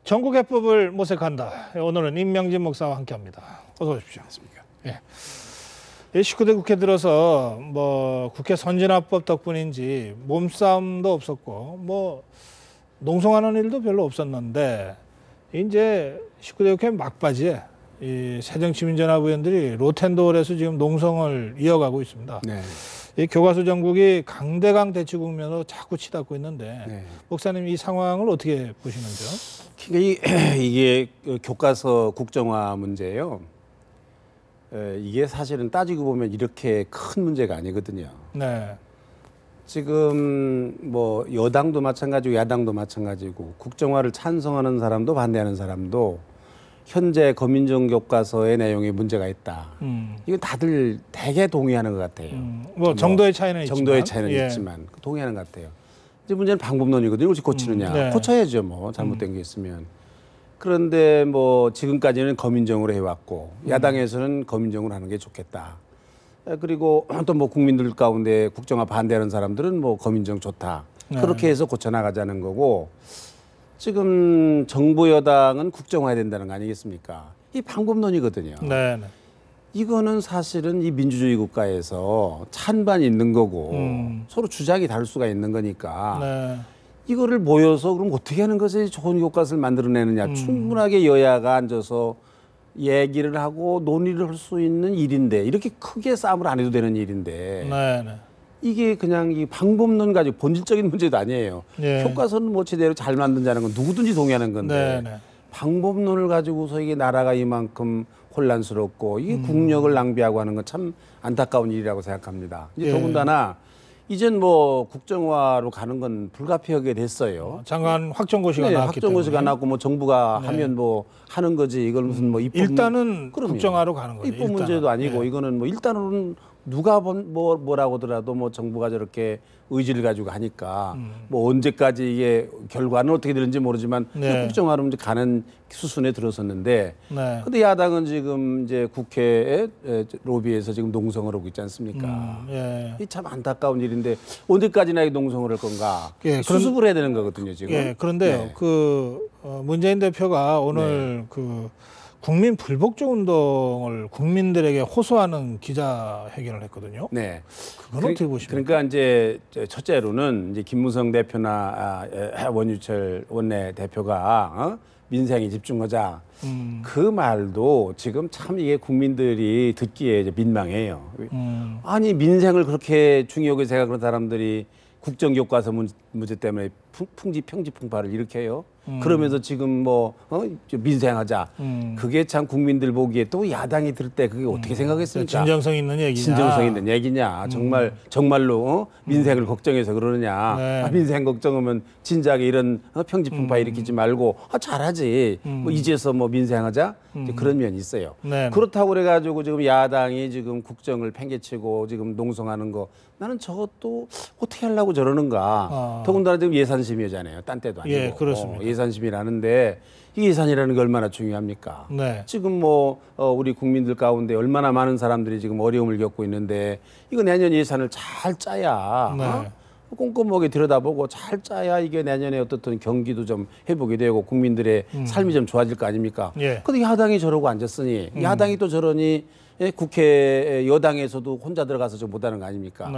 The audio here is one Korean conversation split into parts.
전국해법을 모색한다. 오늘은 임명진 목사와 함께합니다. 어서 오십시오. 안녕하십니까. 예. 19대 국회 들어서 국회 선진화법 덕분인지 몸싸움도 없었고 농성하는 일도 별로 없었는데 이제 19대 국회 막바지에 이 새정치민주연합 의원들이 로텐도홀에서 지금 농성을 이어가고 있습니다. 네. 이 교과서 전국이 강대강 대치 국면으로 자꾸 치닫고 있는데 네. 목사님 이 상황을 어떻게 보시는지요? 이게 교과서 국정화 문제예요. 이게 사실은 따지고 보면 이렇게 큰 문제가 아니거든요. 네. 지금 여당도 마찬가지고 야당도 마찬가지고 국정화를 찬성하는 사람도 반대하는 사람도 현재 검인정 교과서의 내용에 문제가 있다. 이건 다들 대개 동의하는 것 같아요. 정도의 차이는 있지만 동의하는 것 같아요. 이제 문제는 방법론이거든요. 어떻게 고치느냐. 네. 고쳐야죠. 잘못된 게 있으면. 그런데 지금까지는 검인정으로 해왔고 야당에서는 검인정으로 하는 게 좋겠다. 그리고 또 국민들 가운데 국정화 반대하는 사람들은 검인정 좋다. 네. 그렇게 해서 고쳐나가자는 거고 지금 정부 여당은 국정화해야 된다는 거 아니겠습니까? 이 방법론이거든요. 네. 이거는 사실은 이 민주주의 국가에서 찬반이 있는 거고 서로 주장이 다를 수가 있는 거니까 네. 이거를 모여서 그럼 어떻게 하는 것이 좋은 교과서를 만들어내느냐. 충분하게 여야가 앉아서 얘기를 하고 논의를 할 수 있는 일인데 이렇게 크게 싸움을 안 해도 되는 일인데 네. 이게 그냥 이 방법론 가지고 본질적인 문제도 아니에요. 네. 교과서는 제대로 잘 만든다는 건 누구든지 동의하는 건데 네. 방법론을 가지고서 이게 나라가 이만큼 혼란스럽고 이게 국력을 낭비하고 하는 건 참 안타까운 일이라고 생각합니다. 이제 더군다나 이젠 국정화로 가는 건 불가피하게 됐어요. 장관 확정고시가 나왔기 확정고시가 때문에. 나왔고 정부가 하면 하는 거지. 이걸 무슨 입법 일단은 그럼요. 국정화로 가는 거죠. 입법 문제도 아니고 이거는 일단은 누가 뭐라고 하더라도 정부가 저렇게 의지를 가지고 하니까 언제까지 이게 결과는 어떻게 되는지 모르지만 국정화로 이제 가는 수순에 들어섰는데 근데 야당은 지금 이제 국회에 로비에서 지금 농성을 하고 있지 않습니까? 이 참 안타까운 일인데 언제까지나 이 농성을 할 건가? 수습을 해야 되는 거거든요, 지금. 그런데요. 문재인 대표가 오늘 국민 불복종 운동을 국민들에게 호소하는 기자회견을 했거든요. 네. 그건 어떻게 보십니까? 그러니까 이제 첫째로는 이제 김무성 대표나 원유철 원내 대표가 민생에 집중하자. 그 말도 지금 참 이게 국민들이 듣기에 이제 민망해요. 아니 민생을 그렇게 중요하게 생각하는 사람들이 국정교과서 문제 때문에 평지풍파를 일으켜요. 그러면서 지금 민생하자. 그게 참 국민들 보기에 또 야당이 들 때 그게 어떻게 생각했습니까? 진정성 있는 얘기냐. 진정성 있는 얘기냐. 정말로 민생을 걱정해서 그러느냐. 민생 걱정하면 진작에 이런 평지풍파 일으키지 말고 잘하지. 이제서 민생하자. 그런 면이 있어요. 그렇다고 그래가지고 지금 야당이 지금 국정을 팽개치고 지금 농성하는 거 나는 저것도 어떻게 하려고 저러는가. 더군다나 지금 예산심의잖아요. 딴 때도 아니고. 예, 그렇습니다. 예산심의라는데 이 예산이라는 게 얼마나 중요합니까? 지금 우리 국민들 가운데 얼마나 많은 사람들이 지금 어려움을 겪고 있는데 이거 내년 예산을 잘 짜야 꼼꼼하게 들여다보고 잘 짜야 이게 내년에 어떻든 경기도 좀 회복이 되고 국민들의 삶이 좀 좋아질 거 아닙니까? 근데 야당이 저러고 앉았으니 야당이 또 저러니 국회 여당에서도 혼자 들어가서 좀 못하는 거 아닙니까?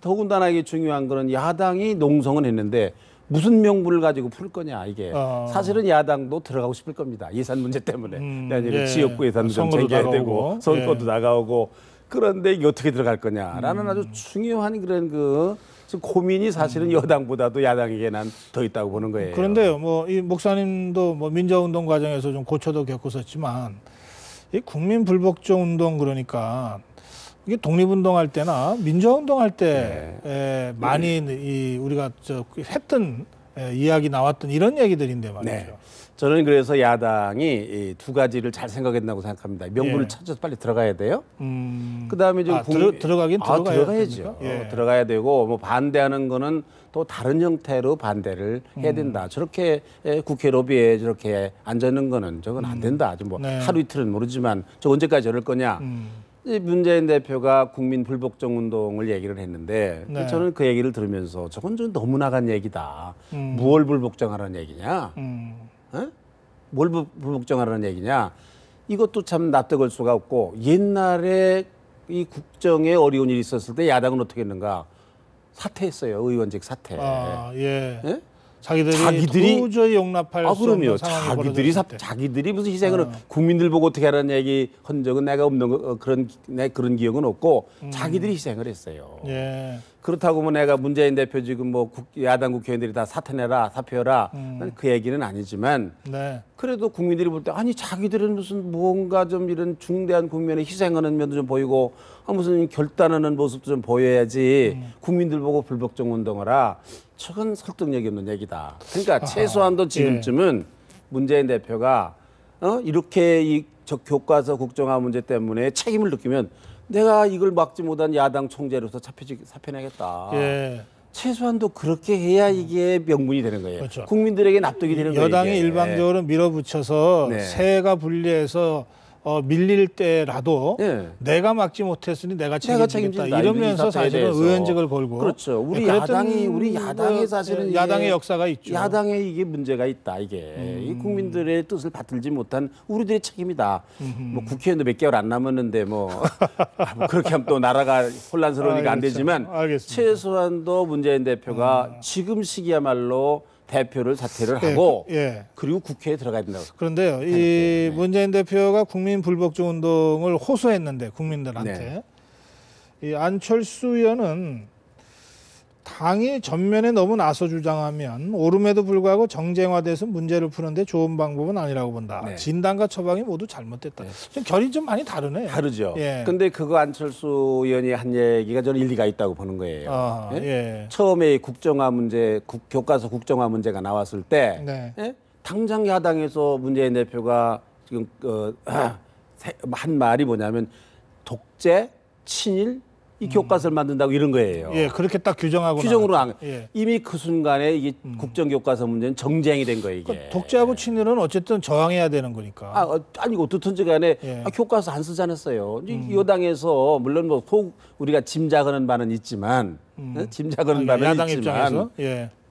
더군다나 이게 중요한 거는 야당이 농성은 했는데 무슨 명분을 가지고 풀 거냐 이게 사실은 야당도 들어가고 싶을 겁니다. 예산 문제 때문에 내년에 지역구 예산도 좀 챙겨야 되고 선거도 나가오고 그런데 이게 어떻게 들어갈 거냐라는 아주 중요한 그런 지금 고민이 사실은 여당보다도 야당에게 난 더 있다고 보는 거예요. 그런데요, 이 목사님도 민주화운동 과정에서 좀 고초도 겪었었지만 이 국민 불복종 운동 그러니까 이게 독립운동할 때나 민주화운동할 때 많이 우리가 했던 이야기 나왔던 이런 얘기들인데 말이죠. 저는 그래서 야당이 이 두 가지를 잘 생각했다고 생각합니다. 명분을 찾아서 빨리 들어가야 돼요. 그다음에 좀 들어가긴 들어가야죠. 들어가야 되고 반대하는 거는 또 다른 형태로 반대를 해야 된다. 저렇게 국회 로비에 저렇게 앉아있는 거는 저건 안 된다. 좀 하루 이틀은 모르지만 저 언제까지 저럴 거냐. 문재인 대표가 국민 불복종 운동을 얘기를 했는데 저는 그 얘기를 들으면서 저건 좀 너무 나간 얘기다. 무얼 불복종하라는 얘기냐. 뭘 불복종하라는 얘기냐? 이것도 참 납득할 수가 없고 옛날에 이 국정에 어려운 일이 있었을 때 야당은 어떻게 했는가? 사퇴했어요. 의원직 사퇴. 아, 예. 예? 자기들이 도저히 용납할 수 없는 그럼요. 상황이 벌어졌을 때. 자기들이 무슨 희생을 국민들 보고 어떻게 하라는 얘기 한 적은 내가 없는 거, 그런 기억은 없고 자기들이 희생을 했어요. 예. 그렇다고 뭐 내가 문재인 대표 지금 뭐 야당 국회의원들이 다 사퇴해라, 사표해라 그 얘기는 아니지만 네. 그래도 국민들이 볼 때 아니 자기들은 무슨 뭔가 좀 이런 중대한 국면에 희생하는 면도 좀 보이고 무슨 결단하는 모습도 좀 보여야지 국민들 보고 불복종 운동하라. 저건 설득력이 없는 얘기다. 그러니까 최소한도 지금쯤은 문재인 대표가 이렇게 이 교과서 국정화 문제 때문에 책임을 느끼면 내가 이걸 막지 못한 야당 총재로서 사표내겠다. 예. 최소한도 그렇게 해야 이게 명분이 되는 거예요. 그렇죠. 국민들에게 납득이 되는 거예요. 여당이 일방적으로 밀어붙여서 네. 세가 분리해서 밀릴 때라도 네. 내가 막지 못했으니 내가 책임지겠다 이러면서 사실은 의원직을 걸고 그렇죠. 우리 그랬던 야당의 사실은 야당의 역사가 있죠. 야당에 이게 문제가 있다. 이게 이 국민들의 뜻을 받들지 못한 우리들의 책임이다. 뭐 국회의원도 몇 개월 안 남았는데 뭐 그렇게 하면 또 나라가 혼란스러우니까 안 되지만 알겠습니다. 최소한도 문재인 대표가 지금 시기야말로 대표를 사퇴를 하고 그리고 국회에 들어가야 된다고. 그런데요, 이 문재인 대표가 국민 불복종 운동을 호소했는데 국민들한테 이 안철수 의원은 당이 전면에 너무 나서 주장하면 오름에도 불구하고 정쟁화돼서 문제를 푸는데 좋은 방법은 아니라고 본다. 네. 진단과 처방이 모두 잘못됐다. 좀 결이 좀 많이 다르네요. 다르죠. 근데 그거 안철수 의원이 한 얘기가 저는 일리가 있다고 보는 거예요. 처음에 국정화 문제, 교과서 국정화 문제가 나왔을 때 당장 야당에서 문재인 대표가 지금 한 말이 뭐냐면 독재, 친일, 이 교과서를 만든다고 이런 거예요. 예, 그렇게 딱 규정하고 규정으로 이미 그 순간에 이게 국정교과서 문제는 정쟁이 된 거예요. 이게. 그러니까 독재하고 친일은 어쨌든 저항해야 되는 거니까. 아니 어떻든지 간에 교과서 안 쓰지 않았어요. 여당에서 물론 뭐 우리가 짐작하는 바는 있지만 짐작하는 바는 야당 있지만 입장에서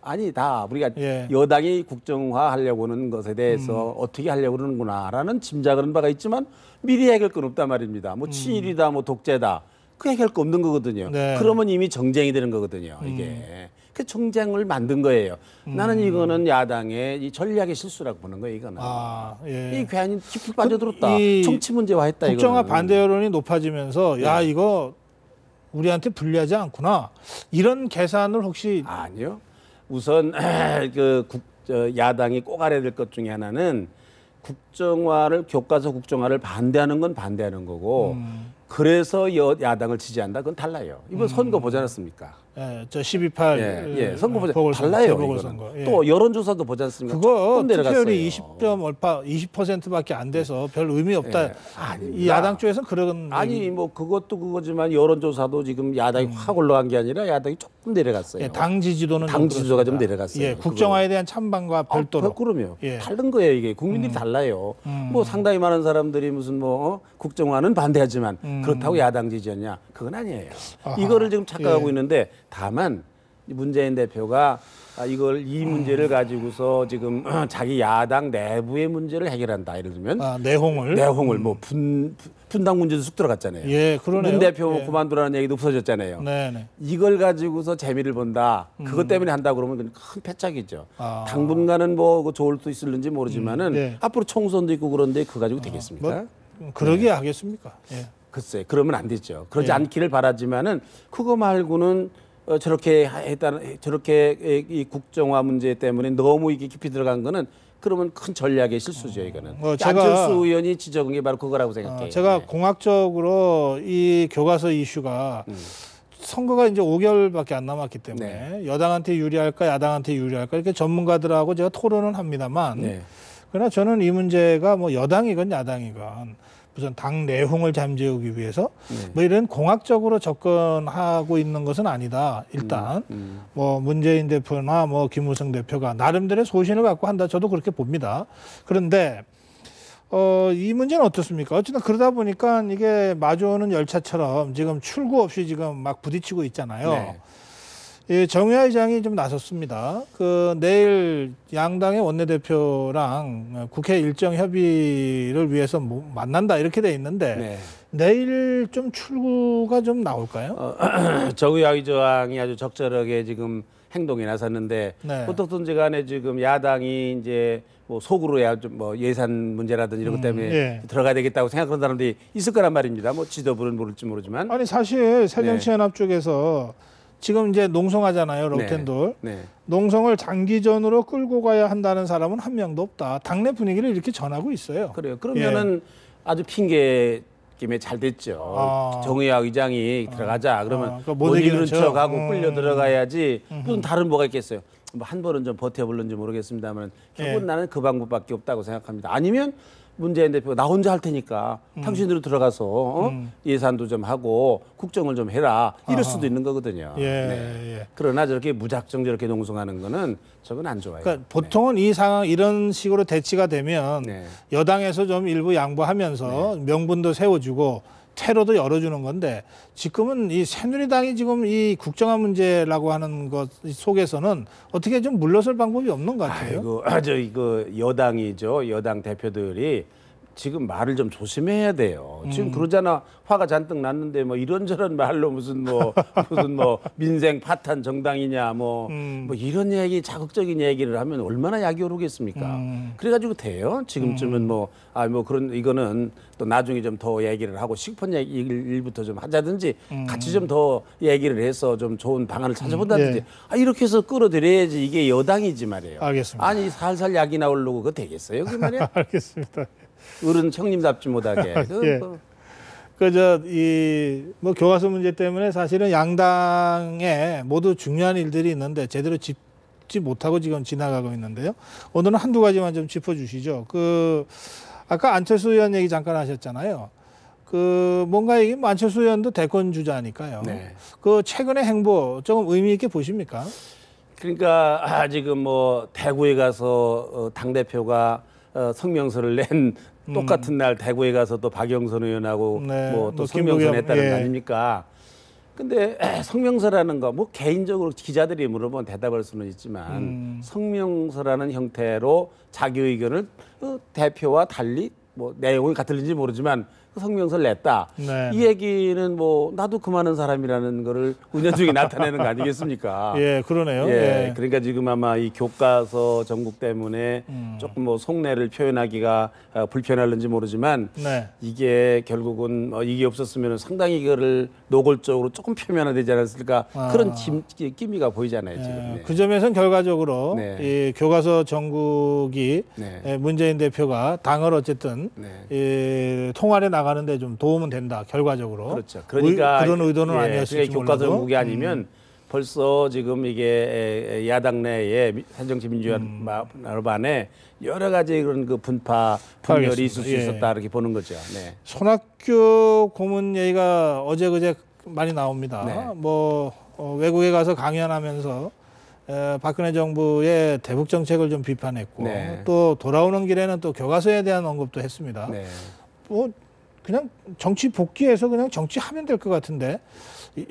아니 다 우리가 여당이 국정화 하려고 하는 것에 대해서 어떻게 하려고 그러는구나라는 짐작하는 바가 있지만 미리 해결 건 없단 말입니다. 뭐 친일이다 뭐 독재다. 그 해결할 거 없는 거거든요. 그러면 이미 정쟁이 되는 거거든요. 이게. 그 정쟁을 만든 거예요. 나는 이거는 야당의 이 전략의 실수라고 보는 거예요. 이거는. 이 괜히 깊이 빠져들었다. 정치 문제화했다. 국정화 이거는. 반대 여론이 높아지면서 야 이거 우리한테 불리하지 않구나. 이런 계산을 혹시 아니요. 우선 야당이 꼭 알아야 될 것 중에 하나는 교과서 국정화를 반대하는 건 반대하는 거고 그래서 야당을 지지한다. 그건 달라요. 이번 선거 보지 않았습니까? 저 12.8 선거 보지 달라요. 또 여론조사도 보지 않습니까? 그거 투표율이 20%밖에 안 돼서 별 의미 없다. 이 야당 쪽에서는 그런 뭐 그것도 그거지만 여론조사도 지금 야당이 확 올라간 게 아니라 야당이 조금 내려갔어요. 당 지지도는 당 지지도가 좀 내려갔어요. 국정화에 대한 찬반과 별도로. 그럼요. 다른 거예요. 이게 국민들이 달라요. 뭐 상당히 많은 사람들이 무슨 국정화는 반대하지만 그렇다고 야당 지지였냐? 그건 아니에요. 이거를 지금 착각하고 있는데 다만 문재인 대표가 이 문제를 가지고서 지금 자기 야당 내부의 문제를 해결한다. 예를 들면 내홍을 뭐 분당 문제도 쑥 들어갔잖아요. 그러네요. 문 대표 그만두라는 얘기도 없어졌잖아요. 이걸 가지고서 재미를 본다. 그것 때문에 한다 그러면 큰 패착이죠. 당분간은 뭐 좋을 수 있을는지 모르지만은 앞으로 총선도 있고 그런데 그거 가지고 되겠습니까? 그러게 하겠습니까? 글쎄, 그러면 안 되죠. 그러지 않기를 바라지만은 그거 말고는 저렇게 이 국정화 문제 때문에 너무 이게 깊이 들어간 거는 그러면 큰 전략의 실수죠, 이거는. 안철수 의원이 지적한 게 바로 그거라고 생각해요. 제가 공학적으로 이 교과서 이슈가 선거가 이제 5개월밖에 안 남았기 때문에 여당한테 유리할까 야당한테 유리할까 이렇게 전문가들하고 제가 토론은 합니다만 그러나 저는 이 문제가 뭐 여당이건 야당이건 무슨 당 내홍을 잠재우기 위해서 뭐 이런 공학적으로 접근하고 있는 것은 아니다. 일단 뭐 문재인 대표나 뭐 김무성 대표가 나름대로의 소신을 갖고 한다. 저도 그렇게 봅니다. 그런데 이 문제는 어떻습니까? 어쨌든 그러다 보니까 이게 마주오는 열차처럼 지금 출구 없이 지금 막 부딪히고 있잖아요. 예, 정의화 의장이 좀 나섰습니다. 그 내일 양당의 원내대표랑 국회 일정 협의를 위해서 만난다 이렇게 돼 있는데 네. 내일 좀 출구가 좀 나올까요? 정의화 의장이 아주 적절하게 지금 행동에 나섰는데 네. 어떻든지 간에 지금 야당이 이제 뭐 속으로야 좀 뭐 예산 문제라든지 이런 것 때문에 예. 들어가야 되겠다고 생각하는 사람들이 있을 거란 말입니다. 뭐 지도부는 모를지 모르지만. 아니 사실 새정치연합 쪽에서 지금 이제 농성하잖아요. 럭텐돌. 농성을 장기전으로 끌고 가야 한다는 사람은 한 명도 없다. 당내 분위기를 이렇게 전하고 있어요. 그래요. 그러면은 아주 핑계 김에 잘 됐죠. 정의화 의장이 들어가자. 그러면 그러니까 못 이기는 척하고 끌려 들어가야지. 무슨 다른 뭐가 있겠어요. 뭐 한 번은 좀 버텨볼는지 모르겠습니다만 결국은 나는 그 방법밖에 없다고 생각합니다. 아니면 문재인 대표가 나 혼자 할 테니까 당신으로 들어가서 예산도 좀 하고 국정을 좀 해라 이럴 수도 있는 거거든요. 그러나 저렇게 무작정 저렇게 농성하는 거는 저건 안 좋아요. 그러니까 보통은 이 상황 이런 식으로 대치가 되면 여당에서 좀 일부 양보하면서 명분도 세워주고 테러도 열어주는 건데 지금은 이 새누리당이 지금 이 국정화 문제라고 하는 것 속에서는 어떻게 좀 물러설 방법이 없는 것 같아요. 이거 여당이죠. 여당 대표들이 지금 말을 좀 조심해야 돼요. 지금 그러잖아. 화가 잔뜩 났는데 뭐 이런저런 말로 무슨 뭐 민생 파탄 정당이냐 뭐 이런 얘기 자극적인 얘기를 하면 얼마나 약이 오르겠습니까? 그래가지고 돼요. 지금쯤은 그런 이거는 또 나중에 좀 더 얘기를 하고 식판 일부터 좀 하자든지 같이 좀 더 얘기를 해서 좀 좋은 방안을 찾아본다든지 이렇게 해서 끌어들여야지 이게 여당이지 말이에요. 알겠습니다. 아니 살살 약이 나오려고 그거 되겠어요? 그 말이야? 알겠습니다. 어른 형님답지 못하게. 뭐 교과서 문제 때문에 사실은 양당에 모두 중요한 일들이 있는데 제대로 짚지 못하고 지금 지나가고 있는데요. 오늘은 한두 가지만 좀 짚어주시죠. 아까 안철수 의원 얘기 잠깐 하셨잖아요. 뭔가 이게 안철수 의원도 대권 주자니까요. 최근의 행보 조금 의미 있게 보십니까? 그러니까 지금 뭐 대구에 가서 당 대표가 성명서를 낸 똑같은 날 대구에 가서 또 박영선 의원하고 뭐 또 성명서 냈다는 거 아닙니까? 근데 성명서라는 거 뭐 개인적으로 기자들이 물어보면 대답할 수는 있지만 성명서라는 형태로 자기 의견을 대표와 달리 뭐 내용이 같을지 모르지만 성명서를 냈다. 이 얘기는 뭐 나도 그 많은 사람이라는 거를 은연중에 나타내는 거 아니겠습니까? 그러네요. 그러니까 지금 아마 이 교과서 전국 때문에 조금 뭐 속내를 표현하기가 불편할는지 모르지만 이게 결국은 이게 없었으면 상당히 이거를 노골적으로 조금 표면화되지 않았을까 그런 기미가 보이잖아요. 지금. 그 점에서는 결과적으로 이 교과서 전국이 문재인 대표가 당을 어쨌든 통할에 나가는데 좀 도움은 된다. 결과적으로. 그렇죠. 그러니까 그런 의도는 아니었을지 몰라도. 교과서 전국이 아니면 벌써 지금 이게 야당 내에 새정치민주연합안에 여러 가지 그런 분열이 있을 수 있었다 이렇게 보는 거죠. 손학규 고문 얘기가 어제 그제 많이 나옵니다. 외국에 가서 강연하면서 박근혜 정부의 대북 정책을 좀 비판했고 또 돌아오는 길에는 또 교과서에 대한 언급도 했습니다. 그냥 정치 복귀해서 그냥 정치하면 될 것 같은데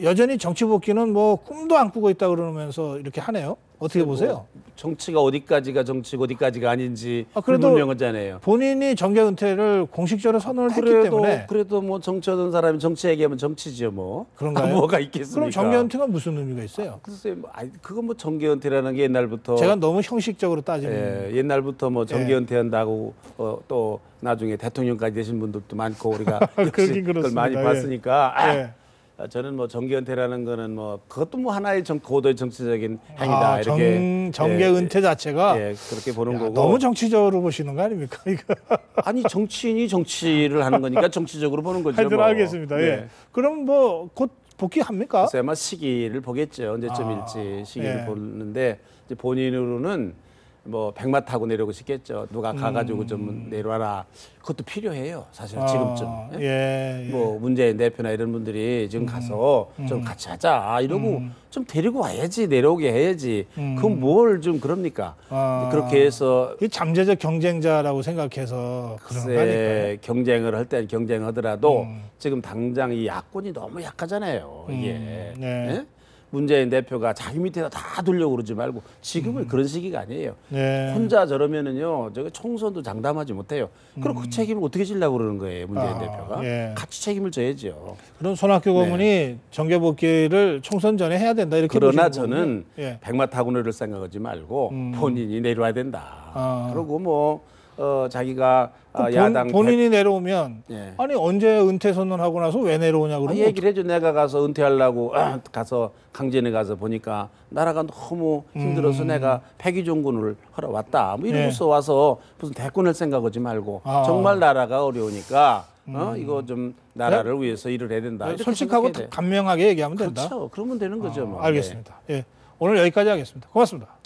여전히 정치 복귀는 뭐 꿈도 안 꾸고 있다 그러면서 이렇게 하네요. 어떻게 보세요? 정치가 어디까지가 정치고 어디까지가 아닌지 불분명하잖아요. 본인이 정계 은퇴를 공식적으로 선언을 했기 때문에. 그래도 뭐 정치하던 사람이 정치 얘기하면 정치죠 뭐. 그런가요? 뭐가 있겠습니까? 그럼 정계 은퇴가 무슨 의미가 있어요? 글쎄요. 그건 뭐 정계 은퇴라는 게 옛날부터. 제가 너무 형식적으로 따지면. 옛날부터 뭐 정계 은퇴한다고 또 나중에 대통령까지 되신 분들도 많고 우리가 역시 그걸 많이 봤으니까. 저는 뭐 정계 은퇴라는 거는 뭐 그것도 뭐 하나의 고도의 정치적인 행위다 이렇게 정계 은퇴 자체가 그렇게 보는 거고 너무 정치적으로 보시는 거 아닙니까 이거? 아니 정치인이 정치를 하는 거니까 정치적으로 보는 거죠. 하여튼 알겠습니다. 그럼 뭐 곧 복귀합니까? 글쎄 아마 시기를 보겠죠. 언제쯤일지 시기를 보는데 이제 본인으로는 뭐 백마 타고 내려오고 싶겠죠. 누가 가가지고 좀 내려와라. 그것도 필요해요. 사실 지금쯤. 뭐 문재인 대표나 이런 분들이 지금 가서 좀 같이 하자 이러고 좀 데리고 와야지 내려오게 해야지. 그건 뭘 좀 그럽니까? 그렇게 해서 이 잠재적 경쟁자라고 생각해서 그런 거 아닐까요? 경쟁을 할 때는 경쟁하더라도 지금 당장 이 야권이 너무 약하잖아요. 이게. 문재인 대표가 자기 밑에다 다 두려고 그러지 말고 지금은 그런 시기가 아니에요. 네. 혼자 저러면은요, 저거 총선도 장담하지 못해요. 그럼 그 책임을 어떻게 지려고 그러는 거예요, 문재인 대표가? 예. 같이 책임을 져야죠. 그럼 손학규 고문이 정계복귀를 총선 전에 해야 된다 이렇게 그러나 보시는 저는 예. 백마타군을 생각하지 말고 본인이 내려와야 된다. 아. 그리고 뭐 자기가 그 야당 본인이 내려오면 예. 아니 언제 은퇴 선언하고 나서 왜 내려오냐 그러면 얘기를 해줘. 내가 가서 은퇴하려고 가서 강진에 가서 보니까 나라가 너무 힘들어서 내가 폐기종군을 하러 왔다. 뭐 이러고서 와서 무슨 대권할 생각하지 말고 정말 나라가 어려우니까 이거 좀 나라를 위해서 일을 해야 된다. 이렇게 솔직하고 생각해야 돼요. 간명하게 얘기하면 된다. 그렇죠. 그러면 되는 거죠. 뭐. 알겠습니다. 예. 오늘 여기까지 하겠습니다. 고맙습니다.